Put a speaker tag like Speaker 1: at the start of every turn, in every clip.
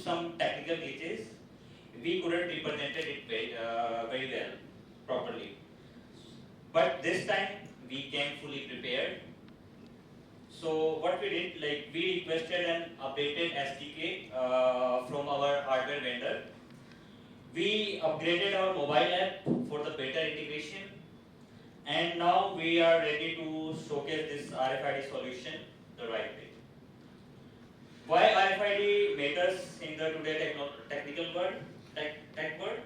Speaker 1: some technical glitches, we couldn't represent it very well, properly. But this time we came fully prepared. So what we did, like we requested an updated SDK from our hardware vendor. We upgraded our mobile app for the better integration, and now we are ready to showcase this RFID solution the right way. Why RFID matters in the today technical world, tech world?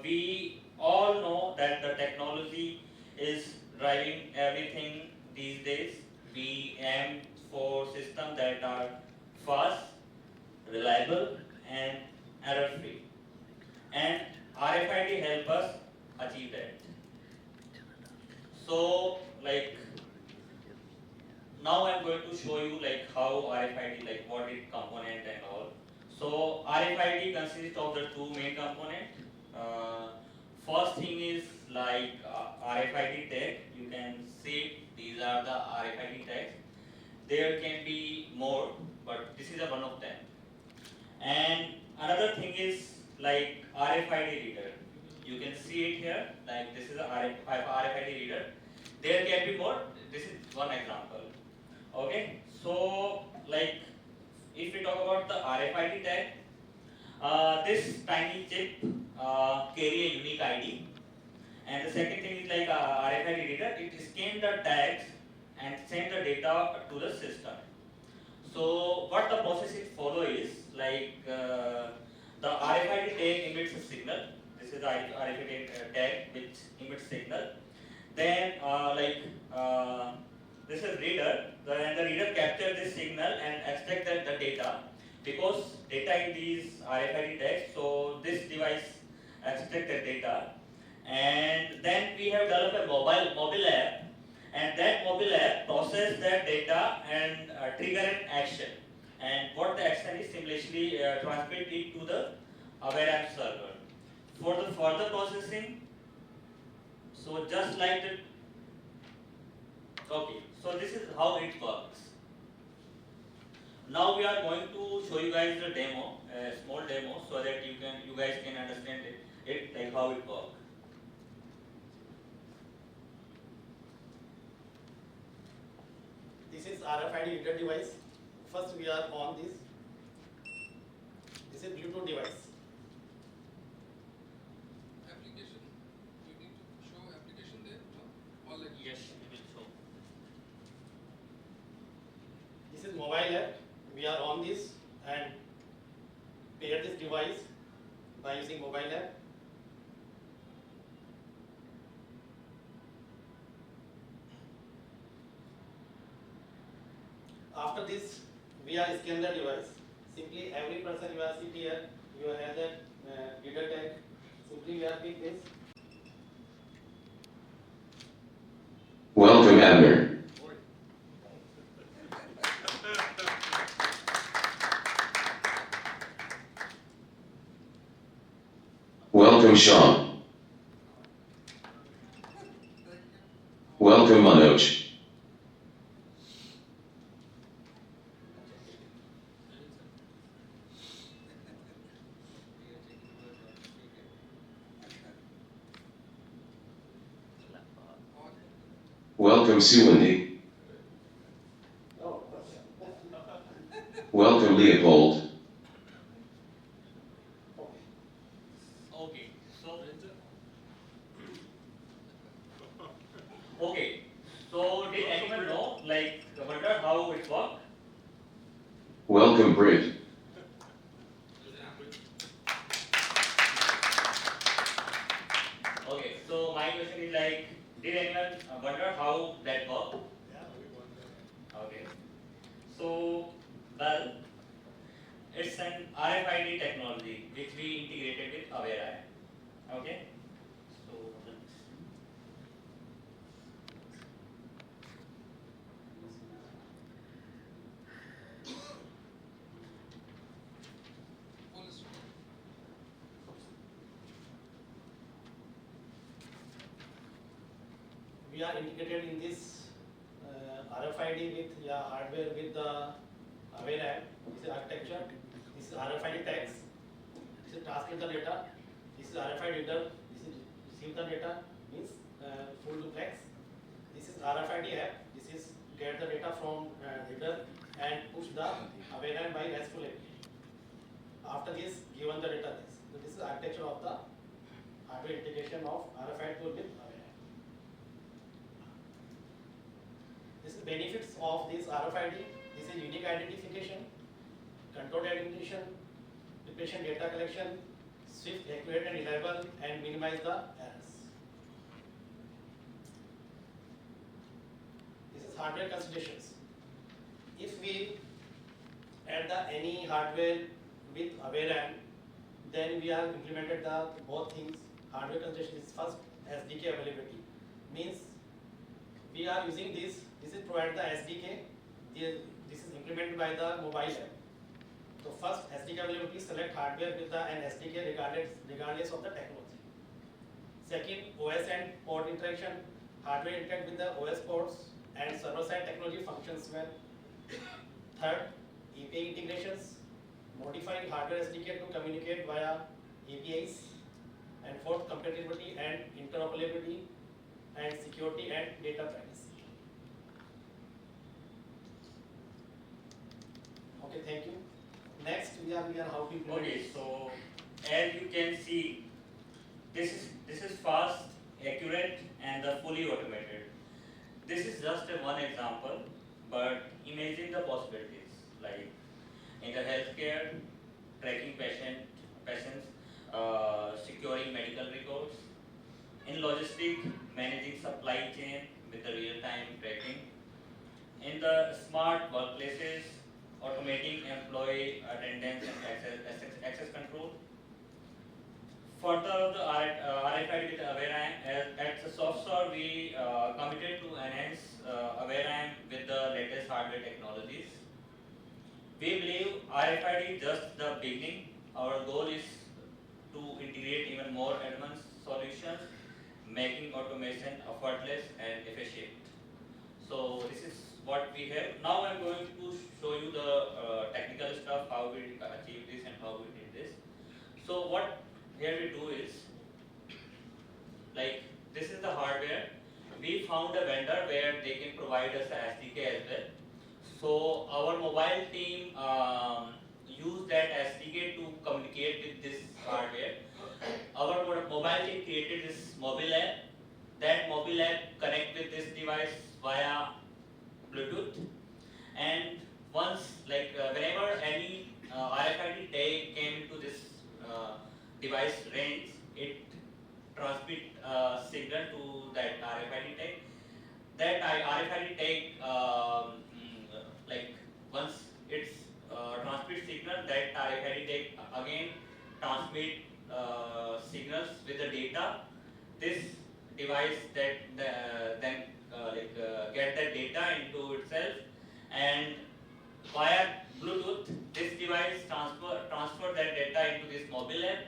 Speaker 1: We all know that the technology is driving everything these days. We aim for systems that are fast, reliable, and error-free. And RFID help us achieve that. So, like, now I'm going to show you like how RFID, like what it component and all. So RFID consists of the two main components. First thing is like RFID tag. You can see these are the RFID tags. There can be more, but this is one of them. And another thing is like RFID reader. You can see it here. Like this is a RFID reader. There can be more. This is one example. Okay, so like if we talk about the RFID tag, this tiny chip carry a unique ID, and the second thing is like RFID reader. It scans the tags and send the data to the system. So what the process is follow is like the RFID tag emits a signal. This is the RFID tag which emits signal. Then this is reader, and the reader captures this signal and extract the data. Because data in these RFID tags, so this device extract the data. And then we have developed a mobile app, and that mobile app process that data and trigger an action. And what the action is, simply transmit it to the AwareIM server. For the further processing, so just like the, okay, so this is how it works. Now we are going to show you guys the demo, a small demo, so that you guys can understand it like how it works.
Speaker 2: This is RFID reader device. First we are on this. This is Bluetooth device.
Speaker 3: Application. You need to show application there. Or like
Speaker 1: Yes, we will show.
Speaker 2: This is mobile app. We are on this and pair this device by using mobile app. After this, we are scan the device. Simply every person you are sit here, you have that reader tag. Simply we are pick this.
Speaker 4: Welcome, Abner. Welcome, Sean. Welcome, Manoj. Welcome, Suwandi. Welcome, Leopold.
Speaker 1: Okay, so okay, so did anyone know, like, wonder how it works?
Speaker 4: Welcome, Brit.
Speaker 1: Okay, so my question is like, did anyone wonder how that works? Okay, so well, it's an RFID technology which we integrated with AwareIM. Okay, so
Speaker 3: policy.
Speaker 2: We are integrated in this RFID with hardware with the AwareIM. This is architecture. This is RFID tags. This is transmit the data. This is RFID reader. This is receive the data, means full duplex. This is RFID app. This is get the data from reader and push the AwareIM by RESTful API. After this, given the data this. So this is architecture of the hardware integration of RFID tool with AwareIM. This is benefits of this RFID. This is unique identification, controlled identification, efficient data collection, swift, accurate and reliable, and minimize the errors. This is hardware considerations. If we add the any hardware with AwareIM, then we have implemented the both things. Hardware consideration is first SDK availability. Means we are using this. This is provide the SDK. This is implemented by the mobile app. So first SDK availability, select hardware with the an SDK regardless of the technology. Second, OS and port interaction. Hardware interact with the OS ports and server-side technology functions well. Third, API integrations. Modify hardware SDK to communicate via APIs. And fourth, compatibility and interoperability and security and data privacy. Okay, thank you. Next, we are how to implement.
Speaker 1: Okay, so as you can see, this is fast, accurate, and fully automated. This is just one example, but imagine the possibilities, like in the healthcare, tracking patients, securing medical records, in logistics, managing supply chain with the real-time tracking, in the smart workplaces, automating employee attendance and access control. Further, the RFID with AwareIM, at the SoftServ, we committed to enhance AwareIM with the latest hardware technologies. We believe RFID is just the beginning. Our goal is to integrate even more advanced solutions, making automation effortless and efficient. So this is what we have. Now I'm going to show you the technical stuff, how we achieved this and how we did this. So what here we do is, like this is the hardware. We found a vendor where they can provide us a SDK as well. So our mobile team used that SDK to communicate with this hardware. Our mobile team created this mobile app. That mobile app connect with this device via Bluetooth. And once, like whenever any RFID tag came into this device range, it transmit signal to that RFID tag. That RFID tag, like once it's transmit signal, that RFID tag again transmit signals with the data. This device that then get that data into itself, and via Bluetooth, this device transfer that data into this mobile app.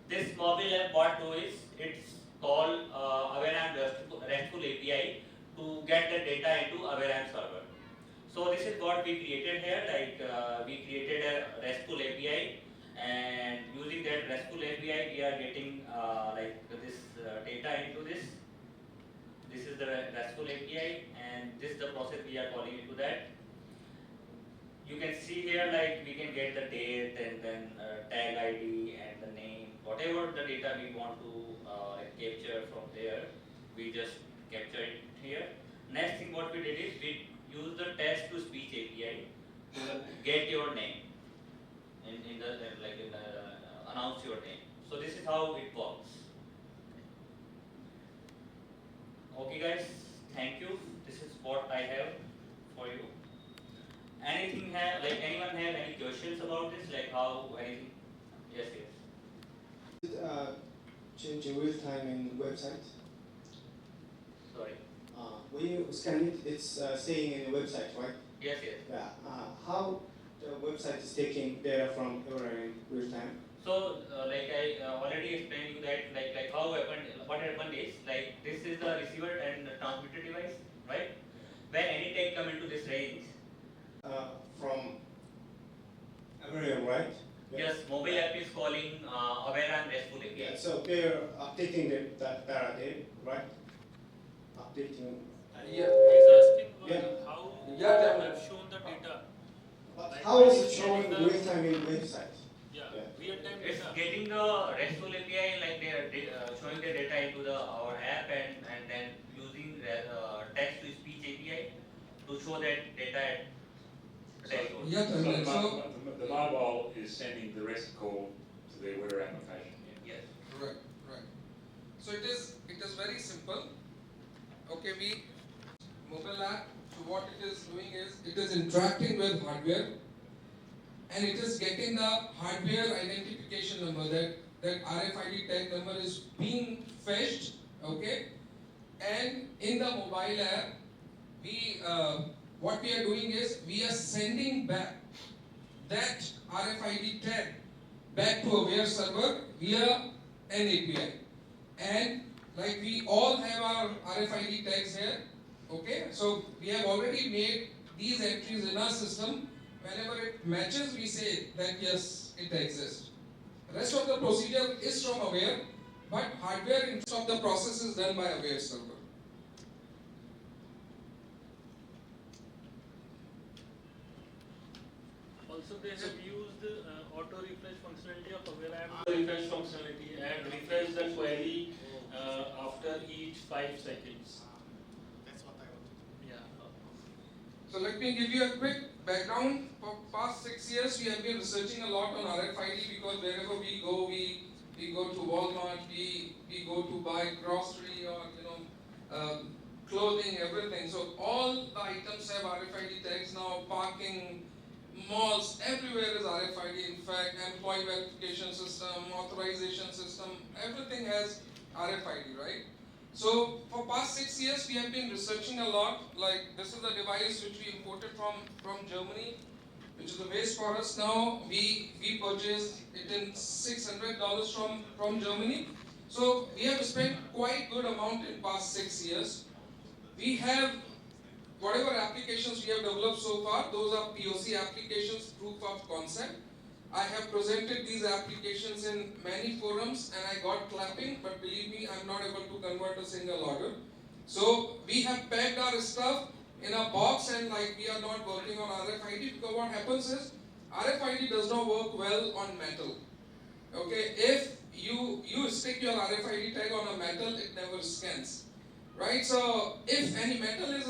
Speaker 1: This mobile app, what do is, it's called AwareIM RESTful API to get the data into AwareIM server. So this is what we created here. Like we created a RESTful API, and using that RESTful API, we are getting like this data into this. This is the RESTful API, and this is the process we are calling into that. You can see here, like we can get the date and then tag ID and the name, whatever the data we want to capture from there, we just capture it here. Next thing what we did is we use the text to speech API to get your name in the announce your name. So this is how it works. Okay guys, thank you. This is what I have for you. Anything have, like anyone have any questions about this, like how anything? Yes, yes.
Speaker 5: Change in real time in website.
Speaker 1: Sorry.
Speaker 5: When you scan it, it's staying in the website, right?
Speaker 1: Yes, yes.
Speaker 5: Yeah. How the website is taking data from AwareIM in real time?
Speaker 1: So, like I already explained you that, like how happened, what happened is, like this is the receiver and transmitter device, right? When any tag come into this range.
Speaker 5: From AwareIM, right?
Speaker 1: Yes, mobile app is calling AwareIM RESTful API.
Speaker 5: Yeah, so they're updating that data there, right? Updating.
Speaker 3: Yeah.
Speaker 6: He's asking
Speaker 5: Yeah.
Speaker 6: how
Speaker 3: Yeah,
Speaker 6: you
Speaker 3: tell me.
Speaker 6: have shown the data.
Speaker 5: But
Speaker 6: Like
Speaker 5: how is
Speaker 6: when
Speaker 5: it
Speaker 6: you
Speaker 5: showing
Speaker 6: get the-
Speaker 5: real time in website?
Speaker 6: Yeah,
Speaker 5: Yeah.
Speaker 6: real-time
Speaker 1: It's
Speaker 6: data.
Speaker 1: getting the RESTful API, like they are showing the data into our app and then using text to speech API to show that data at dashboard.
Speaker 3: Yeah,
Speaker 7: So
Speaker 3: tell me.
Speaker 7: the,
Speaker 3: So,
Speaker 7: the mobile is sending the REST call to the Aware application.
Speaker 1: Yes.
Speaker 3: right, right. So it is very simple. Okay, mobile app, so what it is doing is, it is interacting with hardware and it is getting the hardware identification number, that RFID tag number is being fetched, okay? And in the mobile app, what we are doing is, we are sending back that RFID tag back to Aware server via an API. And like we all have our RFID tags here, okay? So we have already made these entries in our system. Whenever it matches, we say that yes, it exists. Rest of the procedure is from Aware, but hardware in of the process is done by Aware server.
Speaker 6: Also, they have used auto refresh functionality of AwareIM. Refresh functionality and refresh the query after each 5 seconds.
Speaker 2: That's what I want to do.
Speaker 6: Yeah.
Speaker 3: So let me give you a quick background. For past 6 years, we have been researching a lot on RFID because wherever we go to Walmart, we go to buy grocery or clothing, everything. So all the items have RFID tags now. Parking, malls, everywhere is RFID. In fact, employee verification system, authorization system, everything has RFID, right? So for past 6 years, we have been researching a lot. Like this is the device which we imported from Germany, which is a waste for us now. We purchased it in $600 from Germany. So we have spent quite good amount in past 6 years. We have whatever applications we have developed so far, those are POC applications, proof of concept. I have presented these applications in many forums and I got clapping, but believe me, I'm not able to convert a single order. So we have packed our stuff in a box and like we are not working on RFID because what happens is RFID does not work well on metal. Okay, if you stick your RFID tag on a metal, it never scans. Right, so if any metal is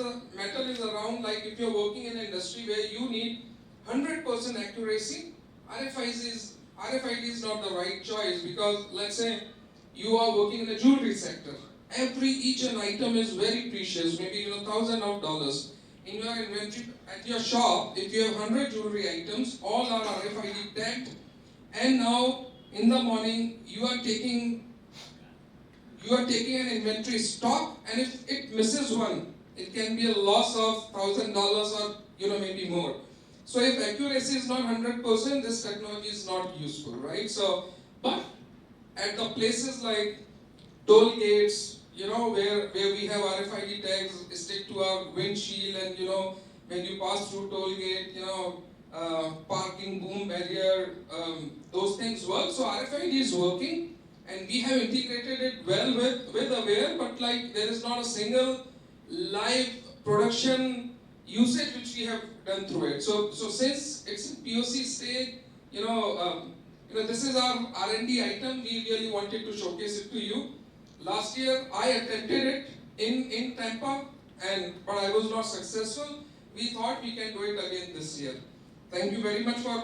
Speaker 3: around, like if you're working in an industry where you need 100% accuracy, RFID is not the right choice because let's say you are working in the jewelry sector. Each an item is very precious, maybe $1,000. In your inventory at your shop, if you have 100 jewelry items, all are RFID tagged, and now in the morning you are taking an inventory stock, and if it misses one, it can be a loss of $1,000 or maybe more. So if accuracy is not 100%, this technology is not useful, right? So, but at the places like toll gates, where we have RFID tags stick to our windshield, and when you pass through toll gate, parking boom barrier, those things work. So RFID is working. And we have integrated it well with Aware, but like there is not a single live production usage which we have done through it. So since it's in POC stage, this is our R&D item. We really wanted to showcase it to you. Last year I attempted it in Tampa, but I was not successful. We thought we can do it again this year. Thank you very much for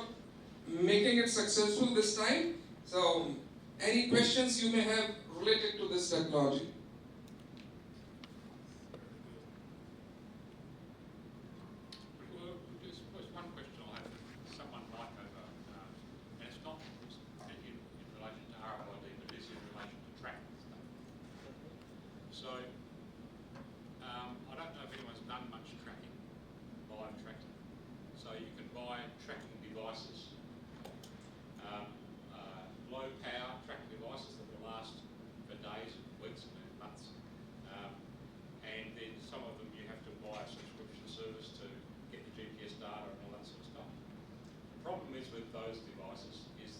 Speaker 3: making it successful this time. So, any questions you may have related to this technology?
Speaker 8: Well, just one question I have. Someone might have, and it's not in relation to RFID, but it's in relation to tracking stuff. So, I don't know if anyone's done much tracking, live tracking. So you can buy tracking devices, low power tracking devices that will last for days, weeks, and months. And then some of them you have to buy a subscription service to get the GPS data and all that sort of stuff. The problem is with those devices is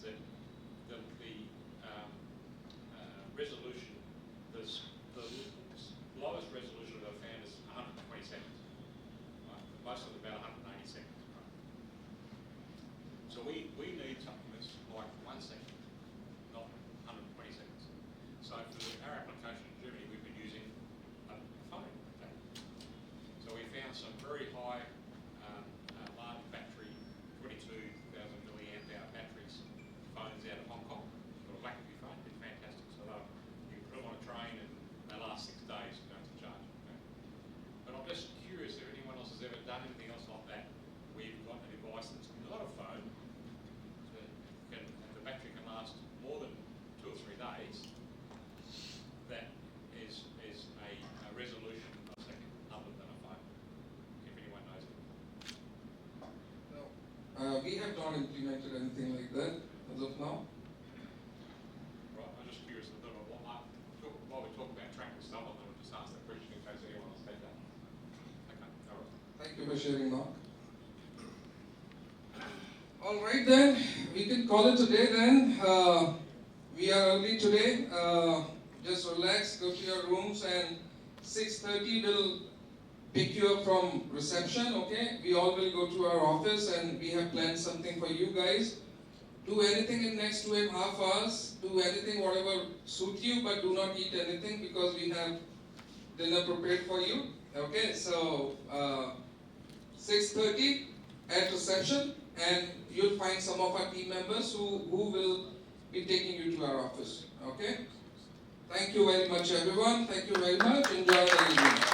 Speaker 3: implemented anything like that as of now.
Speaker 8: Right, I'm just curious, I don't know while we're talking about tracking stuff, I'm going to just ask that question in case anyone else has that. Okay, all right.
Speaker 3: Thank you for sharing, Mark. All right then, we can call it today then. We are early today. Just relax, go to your rooms, and 6:30 we'll pick you up from reception, okay? We all will go to our office and we have planned something for you guys. Do anything in next 2.5 hours. Do anything, whatever suit you, but do not eat anything because we have dinner prepared for you. Okay, so 6:30 at reception, and you'll find some of our team members who will be taking you to our office. Okay? Thank you very much, everyone. Thank you very much. Enjoy the evening.